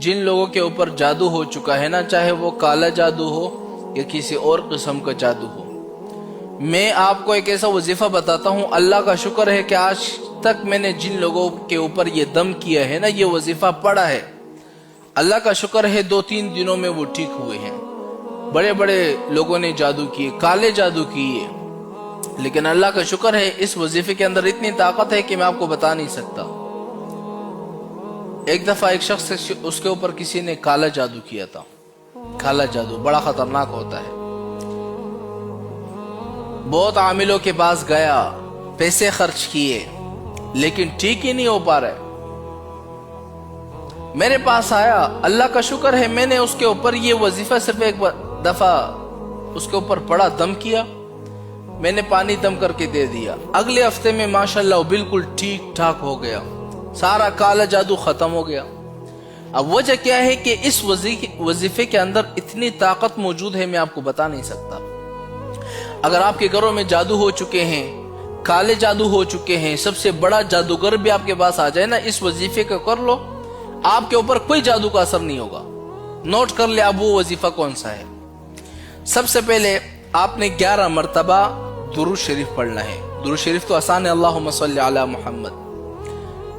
جن لوگوں کے اوپر جادو ہو چکا ہے نا، چاہے وہ کالا جادو ہو یا کسی اور قسم کا جادو ہو، میں آپ کو ایک ایسا وظیفہ بتاتا ہوں۔ اللہ کا شکر ہے کہ آج تک میں نے جن لوگوں کے اوپر یہ دم کیا ہے نا، یہ وظیفہ پڑھا ہے، اللہ کا شکر ہے 2-3 دنوں میں وہ ٹھیک ہوئے ہیں۔ بڑے بڑے لوگوں نے جادو کیے، کالے جادو کیے، لیکن اللہ کا شکر ہے اس وظیفے کے اندر اتنی طاقت ہے کہ میں آپ کو بتا نہیں سکتا۔ ایک دفعہ ایک شخص اس کے اوپر کسی نے کالا جادو کیا تھا۔ کالا جادو بڑا خطرناک ہوتا ہے۔ بہت عاملوں کے پاس گیا، پیسے خرچ کیے، لیکن ٹھیک ہی نہیں ہو پا رہے۔ میرے پاس آیا، اللہ کا شکر ہے میں نے اس کے اوپر یہ وظیفہ صرف ایک دفعہ اس کے اوپر پڑا، دم کیا، میں نے پانی دم کر کے دے دیا۔ اگلے ہفتے میں ماشاءاللہ بالکل ٹھیک ٹھاک ہو گیا، سارا کالا جادو ختم ہو گیا۔ اب وجہ کیا ہے کہ اس وظیفے کے اندر اتنی طاقت موجود ہے، میں آپ کو بتا نہیں سکتا۔ اگر آپ کے گھروں میں جادو ہو چکے ہیں، کالے جادو ہو چکے ہیں، سب سے بڑا جادوگر بھی آپ کے پاس آ جائے نا، اس وظیفے کو کر لو، آپ کے اوپر کوئی جادو کا اثر نہیں ہوگا۔ نوٹ کر لے اب وہ وظیفہ کون سا ہے۔ سب سے پہلے آپ نے 11 مرتبہ درود شریف پڑھنا ہے۔ درود شریف تو آسان ہے، اللہم صلی علی محمد۔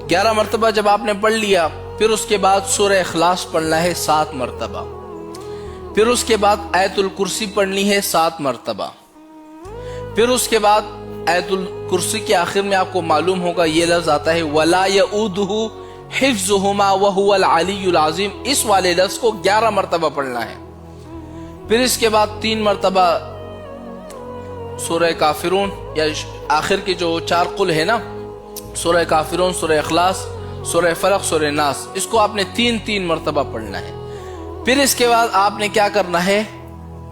11 مرتبہ جب آپ نے پڑھ لیا، پھر اس کے بعد سورہ اخلاص پڑھنا ہے 7 مرتبہ، پھر اس کے بعد آیت الکرسی پڑھنی ہے 7 مرتبہ، پھر اس کے بعد آیت الکرسی کے آخر میں آپ کو معلوم ہوگا یہ لفظ آتا ہے وَلَا يَؤُودُهُ حِفْظُهُمَا وَهُوَ الْعَلِيُّ الْعَظِيمُ، اس والے لفظ کو 11 مرتبہ پڑھنا ہے۔ پھر اس کے بعد 3 مرتبہ سورہ کافرون، یا آخر کے جو 4 قل ہے نا، سورہ کافرون، سورہ اخلاص، سورہ فلق، سورہ ناس، اس کو آپ نے 3 مرتبہ پڑھنا ہے۔ پھر اس کے بعد آپ نے کیا کرنا ہے،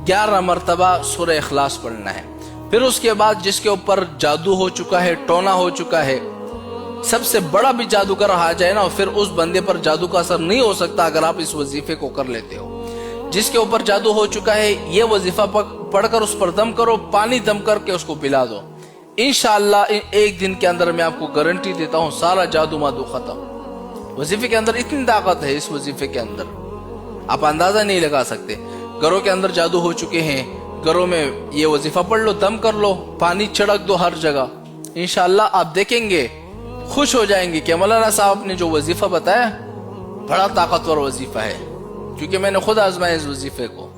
11 مرتبہ سورہ اخلاص پڑھنا ہے۔ پھر اس کے بعد جس کے اوپر جادو ہو چکا ہے، ٹونا ہو چکا ہے، سب سے بڑا بھی جادوگر آ جائے نا، پھر اس بندے پر جادو کا اثر نہیں ہو سکتا اگر آپ اس وظیفے کو کر لیتے ہو۔ جس کے اوپر جادو ہو چکا ہے، یہ وظیفہ پڑھ کر اس پر دم کرو، پانی دم کر کے اس کو پلا دو، انشاءاللہ ایک دن کے اندر میں آپ کو گارنٹی دیتا ہوں سارا جادو مادو ختم۔ وظیفے کے اندر اتنی طاقت ہے، اس وظیفے کے اندر آپ اندازہ نہیں لگا سکتے۔ گھروں کے اندر جادو ہو چکے ہیں، گھروں میں یہ وظیفہ پڑھ لو، دم کر لو، پانی چھڑک دو ہر جگہ، انشاءاللہ آپ دیکھیں گے، خوش ہو جائیں گے کہ مولانا صاحب نے جو وظیفہ بتایا بڑا طاقتور وظیفہ ہے، کیونکہ میں نے خود آزمایا اس وظیفے کو۔